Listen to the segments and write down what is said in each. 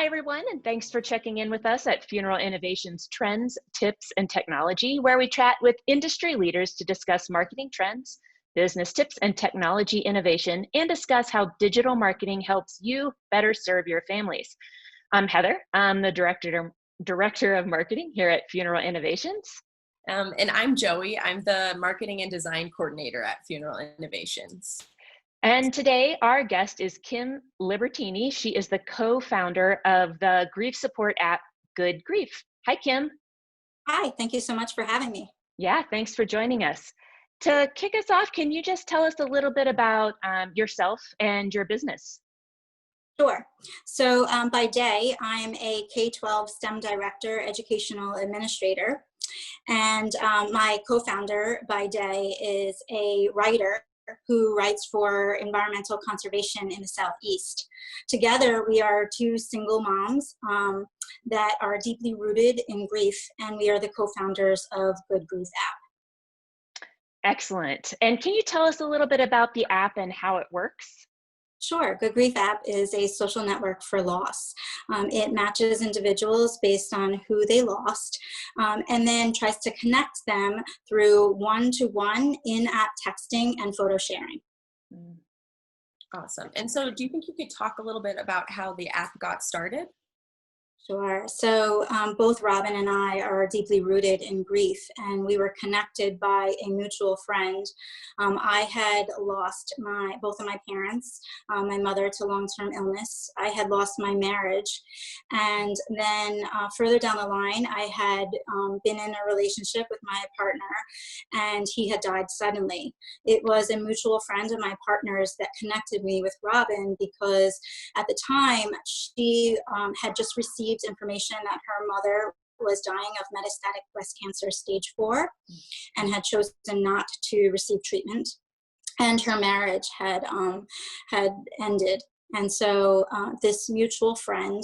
everyone, and thanks for checking in with us at Funeral Innovations Trends, Tips, and Technology, where we chat with industry leaders to discuss marketing trends, business tips, and technology innovation, and discuss how digital marketing helps you better serve your families. I'm Heather. I'm the Director of Marketing here at Funeral Innovations. And I'm Joey. I'm the Marketing and Design Coordinator at Funeral Innovations. And today, our guest is Kim Libertini. She is the co-founder of the grief support app, Goodgrief. Hi, Kim. Hi, thank you so much for having me. Yeah, thanks for joining us. To kick us off, can you just tell us a little bit about yourself and your business? Sure. So by day, I'm a K-12 STEM director, educational administrator. And my co-founder by day is a writer who writes for environmental conservation in the Southeast. Together, we are two single moms that are deeply rooted in grief, and we are the co-founders of Goodgrief app. Excellent. And can you tell us a little bit about the app and how it works? Sure. Goodgrief app is a social network for loss. It matches individuals based on who they lost, and then tries to connect them through one-to-one in-app texting and photo sharing. Awesome. And so do you think you could talk a little bit about how the app got started? Sure. So both Robin and I are deeply rooted in grief, and we were connected by a mutual friend. I had lost both of my parents, my mother to long-term illness. I had lost my marriage. And then further down the line, I had been in a relationship with my partner, and he had died suddenly. It was a mutual friend of my partner's that connected me with Robin, because at the time, she had just received information that her mother was dying of metastatic breast cancer stage 4 and had chosen not to receive treatment, and her marriage had ended. And so this mutual friend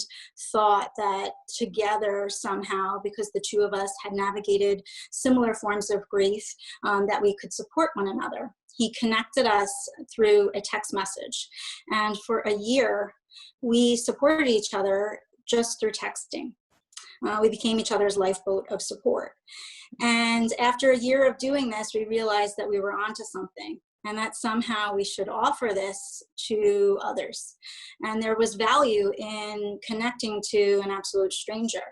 thought that together somehow, because the two of us had navigated similar forms of grief, that we could support one another. He connected us through a text message, and for a year we supported each other just through texting. We became each other's lifeboat of support. And after a year of doing this, we realized that we were onto something, and that somehow we should offer this to others. And there was value in connecting to an absolute stranger,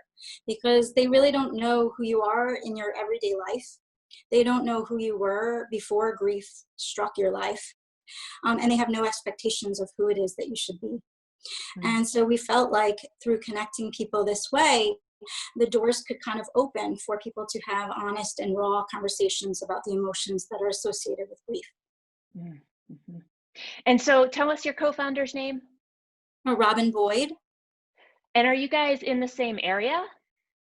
because they really don't know who you are in your everyday life. They don't know who you were before grief struck your life. And they have no expectations of who it is that you should be. And so we felt like through connecting people this way, the doors could kind of open for people to have honest and raw conversations about the emotions that are associated with grief. Mm-hmm. And so tell us your co-founder's name. Robin Boyd. And are you guys in the same area?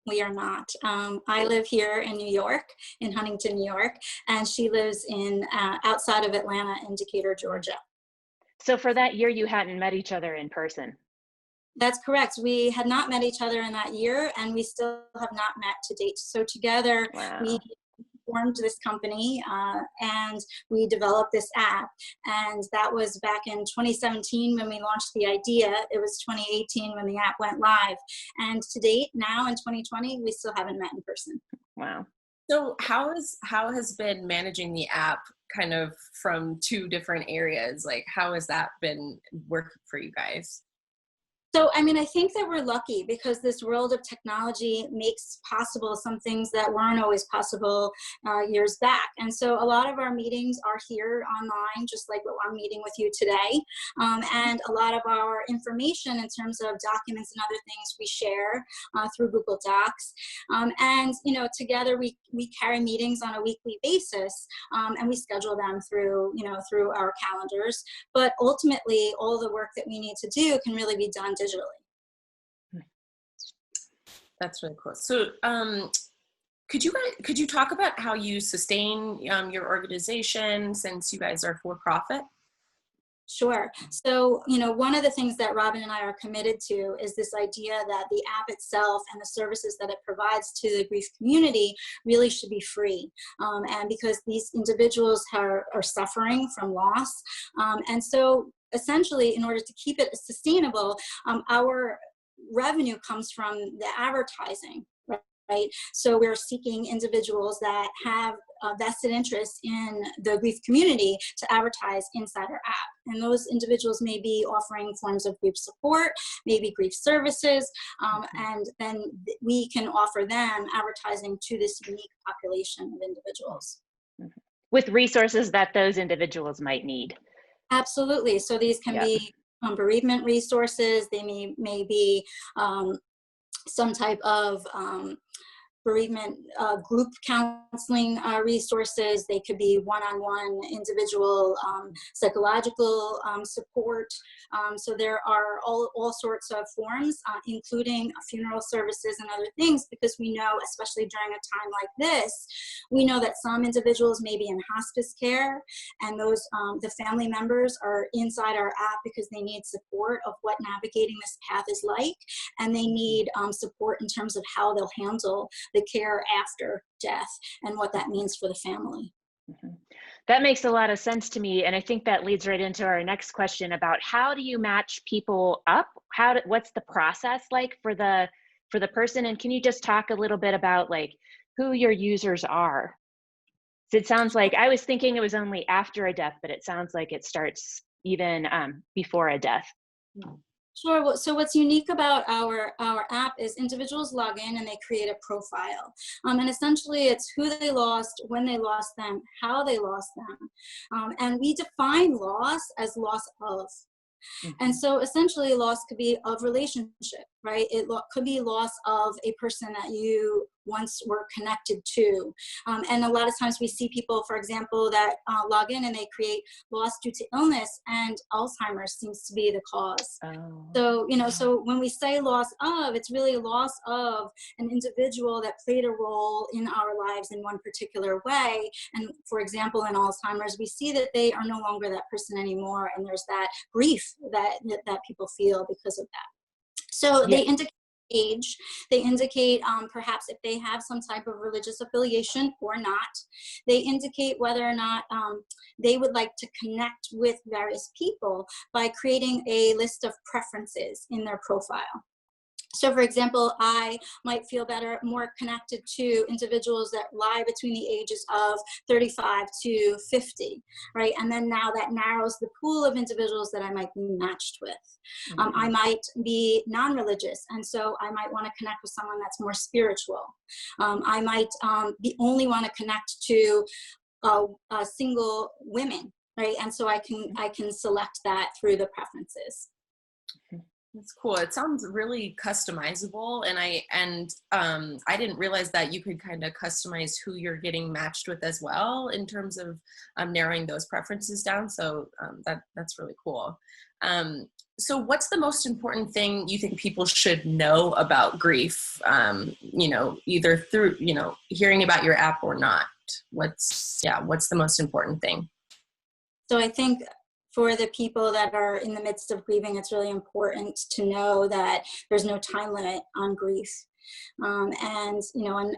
We are not. I live here in New York, in Huntington, New York, and she lives in outside of Atlanta in Decatur, Georgia. So for that year, you hadn't met each other in person? That's correct. We had not met each other in that year, and we still have not met to date. So together, we formed this company, and we developed this app. And that was back in 2017 when we launched the idea. It was 2018 when the app went live. And to date, now in 2020, we still haven't met in person. Wow. So how has been managing the app kind of from two different areas? Like, how has that been working for you guys? So, I mean, I think that we're lucky, because this world of technology makes possible some things that weren't always possible years back. And so a lot of our meetings are here online, just like what I'm meeting with you today. And a lot of our information in terms of documents and other things we share through Google Docs. And, you know, together we carry meetings on a weekly basis, and we schedule them through our calendars. But ultimately, all the work that we need to do can really be done digitally. That's really cool. So could you talk about how you sustain your organization, since you guys are for profit? Sure. So, you know, one of the things that Robin and I are committed to is this idea that the app itself and the services that it provides to the grief community really should be free. And because these individuals are suffering from loss. And so essentially, in order to keep it sustainable, our revenue comes from the advertising, right? So we're seeking individuals that have vested interest in the grief community to advertise inside our app. And those individuals may be offering forms of grief support, maybe grief services, and then we can offer them advertising to this unique population of individuals. With resources that those individuals might need. Absolutely. So these can be bereavement resources. They may be some type of bereavement group counseling resources. They could be one-on-one individual psychological support. So there are all sorts of forms, including funeral services and other things, because we know, especially during a time like this, we know that some individuals may be in hospice care, and those the family members are inside our app because they need support of what navigating this path is like, and they need support in terms of how they'll handle the care after death and what that means for the family. That makes a lot of sense to me. And I think that leads right into our next question about how do you match people up? What's the process like for the person? And can you just talk a little bit about like who your users are? So it sounds like, I was thinking it was only after a death, but it sounds like it starts even before a death. Sure. So what's unique about our app is individuals log in and they create a profile. And essentially it's who they lost, when they lost them, how they lost them. And we define loss as loss of. And so essentially loss could be of relationship, right? It could be loss of a person that you once were connected to. And a lot of times we see people, for example, that log in and they create loss due to illness, and Alzheimer's seems to be the cause. So, so when we say loss of, it's really loss of an individual that played a role in our lives in one particular way. And for example, in Alzheimer's, we see that they are no longer that person anymore. And there's that grief that people feel because of that. So they indicate age, they indicate perhaps if they have some type of religious affiliation or not. They indicate whether or not they would like to connect with various people by creating a list of preferences in their profile. So for example, I might feel more connected to individuals that lie between the ages of 35 to 50, right? And then now that narrows the pool of individuals that I might be matched with. I might be non-religious, and so I might want to connect with someone that's more spiritual. I might only want to connect to single women, right? And so I can select that through the preferences. That's cool. It sounds really customizable, and I didn't realize that you could kind of customize who you're getting matched with as well in terms of narrowing those preferences down. So that's really cool. So what's the most important thing you think people should know about grief? Either through hearing about your app or not. What's the most important thing? So I think for the people that are in the midst of grieving, it's really important to know that there's no time limit on grief. And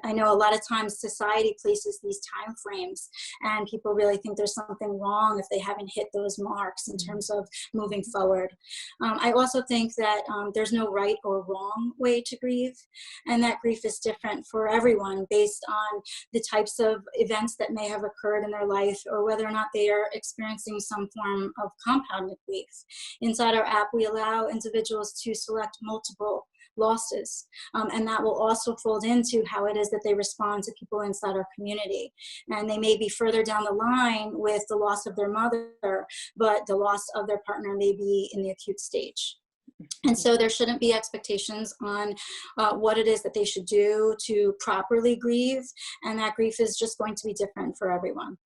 I know a lot of times society places these time frames, and people really think there's something wrong if they haven't hit those marks in terms of moving forward. I also think that there's no right or wrong way to grieve, and that grief is different for everyone based on the types of events that may have occurred in their life, or whether or not they are experiencing some form of compounded grief. Inside our app, we allow individuals to select multiple losses, and that will also fold into how it is that they respond to people inside our community. And they may be further down the line with the loss of their mother, but the loss of their partner may be in the acute stage. And so there shouldn't be expectations on what it is that they should do to properly grieve, and that grief is just going to be different for everyone.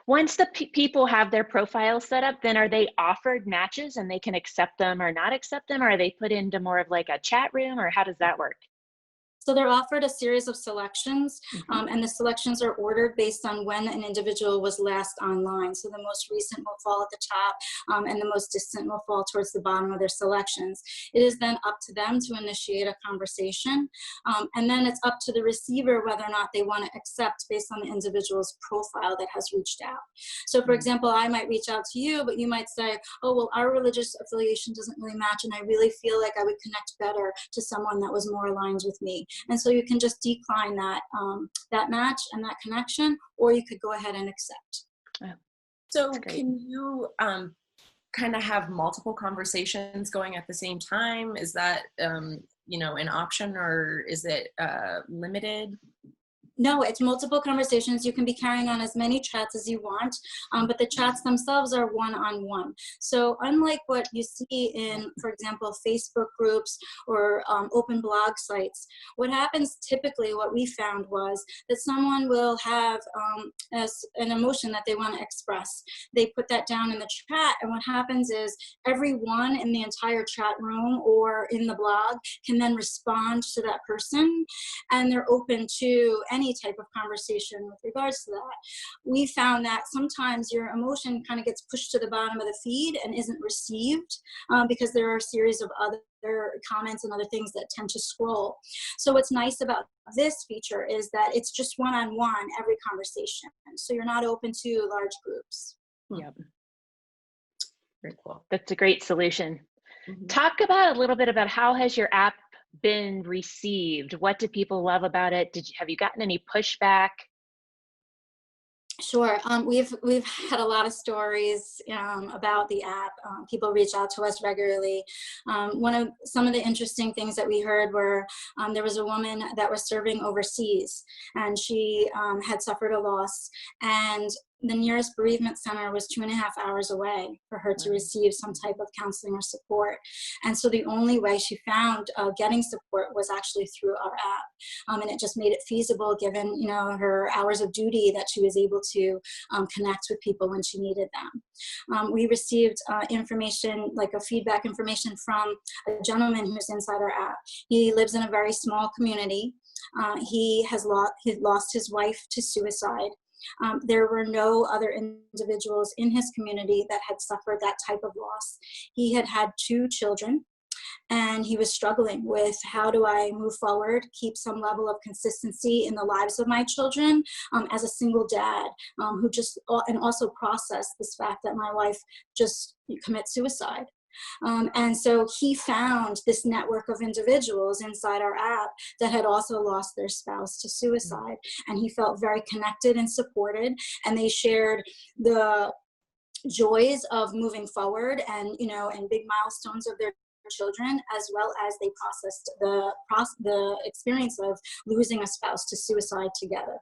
Once the people have their profile set up, then are they offered matches and they can accept them or not accept them? Or are they put into more of like a chat room, or how does that work? So they're offered a series of selections, and the selections are ordered based on when an individual was last online. So the most recent will fall at the top, and the most distant will fall towards the bottom of their selections. It is then up to them to initiate a conversation, and then it's up to the receiver whether or not they want to accept based on the individual's profile that has reached out. So for example, I might reach out to you, but you might say, oh, well, our religious affiliation doesn't really match, and I really feel like I would connect better to someone that was more aligned with me. And so you can just decline that, that match and that connection, or you could go ahead and accept. Oh, so can you kind of have multiple conversations going at the same time? Is that, you know, an option, or is it limited? No, it's multiple conversations. You can be carrying on as many chats as you want, but the chats themselves are one-on-one. So unlike what you see in, for example, Facebook groups or open blog sites, what happens typically, what we found was that someone will have an emotion that they want to express. They put that down in the chat, and what happens is everyone in the entire chat room or in the blog can then respond to that person, and they're open to any type of conversation with regards to that. We found that sometimes your emotion kind of gets pushed to the bottom of the feed and isn't received because there are a series of other comments and other things that tend to scroll. So what's nice about this feature is that it's just one-on-one every conversation. So you're not open to large groups. Yep. Very cool. That's a great solution. Talk about a little bit about how has your app been received? What do people love about it? Have you gotten any pushback? Sure. We've had a lot of stories about the app. People reach out to us regularly. Some of the interesting things that we heard were there was a woman that was serving overseas, and she had suffered a loss, and the nearest bereavement center was 2.5 hours away for her to receive some type of counseling or support. And so the only way she found getting support was actually through our app. And it just made it feasible given, you know, her hours of duty that she was able to connect with people when she needed them. We received information, like a feedback information from a gentleman who's inside our app. He lives in a very small community. He lost his wife to suicide. There were no other individuals in his community that had suffered that type of loss. He had had 2 children, and he was struggling with, how do I move forward, keep some level of consistency in the lives of my children as a single dad who and also process this fact that my wife just commit suicide. And so he found this network of individuals inside our app that had also lost their spouse to suicide. And he felt very connected and supported, and they shared the joys of moving forward and, you know, and big milestones of their children, as well as they processed the experience of losing a spouse to suicide together.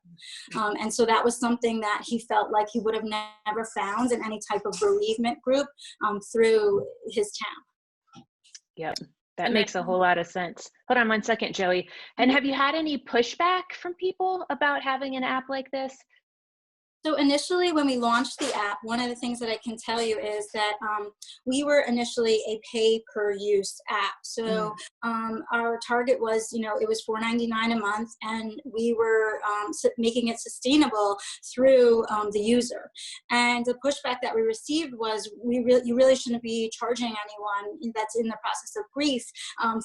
And so that was something that he felt like he would have never found in any type of bereavement group through his town. Yep, that makes a whole lot of sense. Hold on one second, Joey. And have you had any pushback from people about having an app like this? So initially, when we launched the app, one of the things that I can tell you is that we were initially a pay-per-use app. So our target was, you know, it was $4.99 a month, and we were making it sustainable through the user. And the pushback that we received was, you really shouldn't be charging anyone that's in the process of grief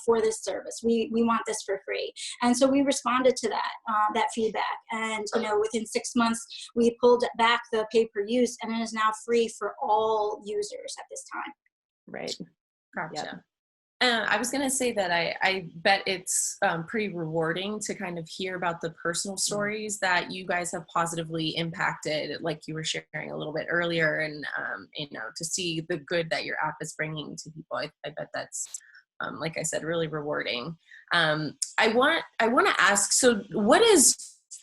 for this service. We want this for free. And so we responded to that feedback. And, you know, within 6 months, we pulled back the pay-per-use, and it is now free for all users at this time. Right. Gotcha. Yep. I was going to say that I bet it's pretty rewarding to kind of hear about the personal stories that you guys have positively impacted, like you were sharing a little bit earlier, and you know, to see the good that your app is bringing to people. I bet that's, like I said, really rewarding. I want to ask, so what is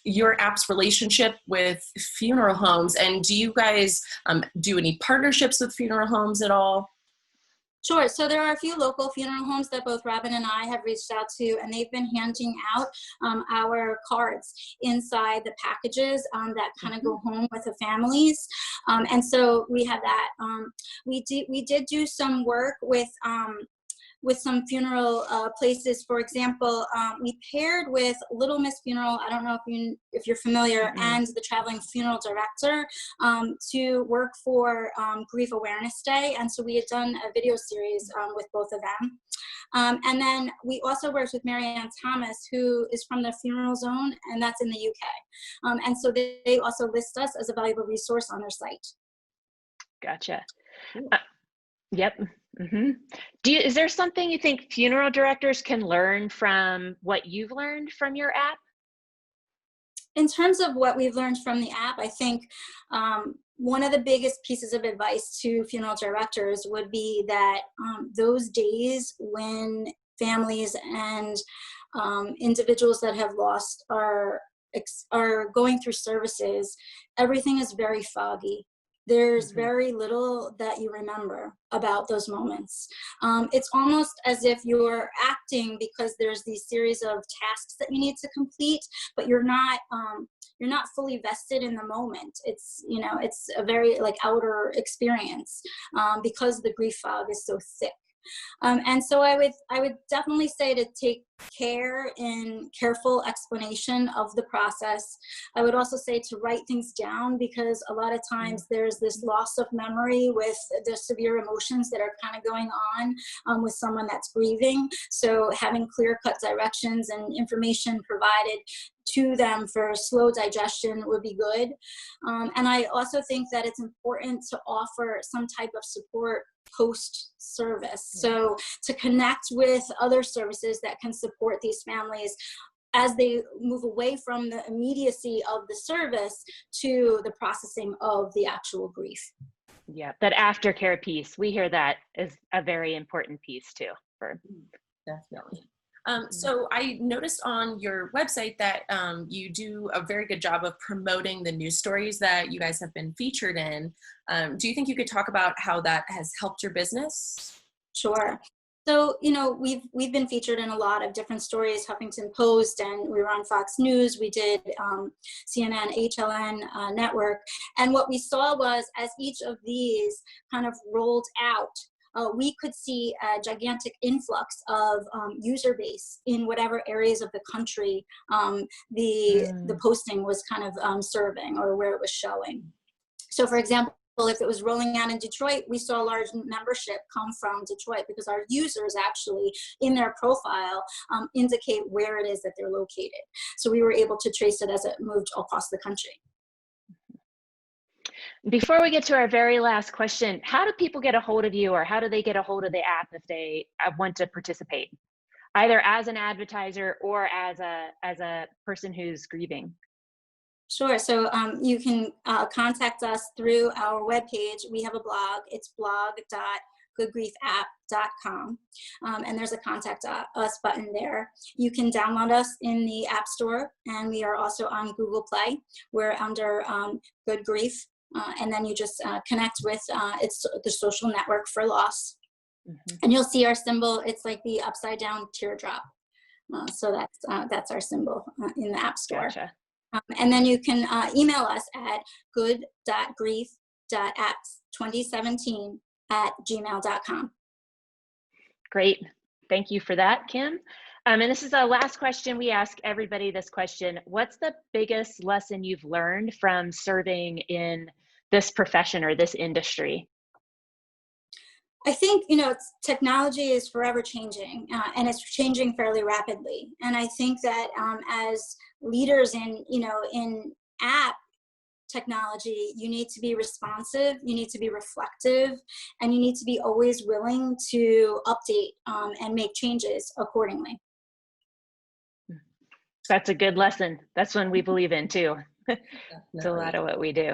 your app's relationship with funeral homes, and do you guys do any partnerships with funeral homes at all? Sure. So there are a few local funeral homes that both Robin and I have reached out to, and they've been handing out our cards inside the packages that kind of go home with the families. And so we have that. We did do some work with with some funeral places. For example, we paired with Little Miss Funeral. I don't know if you're familiar, and the traveling funeral director to work for Grief Awareness Day. And so we had done a video series with both of them. And then we also worked with Marianne Thomas, who is from the Funeral Zone, and that's in the UK. And so they also list us as a valuable resource on their site. Gotcha. Yep. Is there something you think funeral directors can learn from what you've learned from your app? In terms of what we've learned from the app, I think one of the biggest pieces of advice to funeral directors would be that those days when families and individuals that have lost are going through services, everything is very foggy. There's very little that you remember about those moments. It's almost as if you're acting because there's these series of tasks that you need to complete, but you're not fully vested in the moment. It's, you know, it's a very like outer experience because the grief fog is so thick. And so I would definitely say to take care in careful explanation of the process. I would also say to write things down, because a lot of times there's this loss of memory with the severe emotions that are kind of going on with someone that's grieving. So having clear-cut directions and information provided to them for slow digestion would be good. And I also think that it's important to offer some type of support post-service. So to connect with other services that can support these families as they move away from the immediacy of the service to the processing of the actual grief. Yeah, that aftercare piece, we hear that is a very important piece too. Definitely. So I noticed on your website that you do a very good job of promoting the news stories that you guys have been featured in. Do you think you could talk about how that has helped your business? Sure. So, you know, we've been featured in a lot of different stories, Huffington Post, and we were on Fox News. We did CNN, HLN network. And what we saw was as each of these kind of rolled out, we could see a gigantic influx of user base in whatever areas of the country the posting was kind of serving or where it was showing. So for example, if it was rolling out in Detroit, we saw a large membership come from Detroit because our users actually in their profile indicate where it is that they're located. So we were able to trace it as it moved across the country. Before we get to our very last question, how do people get a hold of you, or how do they get a hold of the app if they want to participate, either as an advertiser or as a person who's grieving? Sure. So you can contact us through our webpage. We have a blog. It's blog.goodgriefapp.com. And there's a contact us button there. You can download us in the App Store, and we are also on Google Play. We're under Goodgrief. And then you just connect with it's the social network for loss. And you'll see our symbol. It's like the upside down teardrop. So that's our symbol in the App Store. Gotcha. And then you can email us at good.grief.apps2017@gmail.com. Great. Thank you for that, Kim. And this is our last question. We ask everybody this question. What's the biggest lesson you've learned from serving in this profession or this industry? I think, you know, technology is forever changing, and it's changing fairly rapidly. And I think that as leaders in, you know, in app technology, you need to be responsive, you need to be reflective, and you need to be always willing to update and make changes accordingly. That's a good lesson. That's one we believe in too. It's a lot of what we do.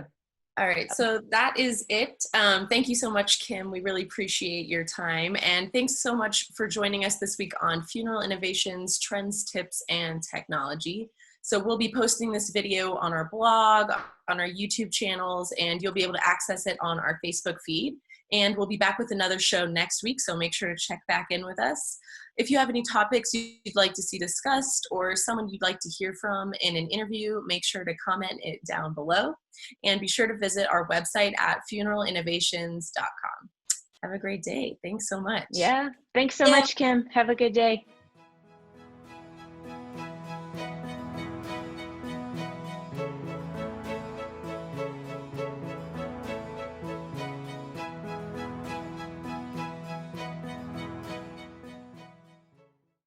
All right, so that is it. Thank you so much, Kim. We really appreciate your time. And thanks so much for joining us this week on Funeral Innovations, Trends, Tips, and Technology. So we'll be posting this video on our blog, on our YouTube channels, and you'll be able to access it on our Facebook feed. And we'll be back with another show next week, so make sure to check back in with us. If you have any topics you'd like to see discussed or someone you'd like to hear from in an interview, make sure to comment it down below. And be sure to visit our website at funeralinnovations.com. Have a great day. Thanks so much. Yeah. Thanks so Yeah. much, Kim. Have a good day.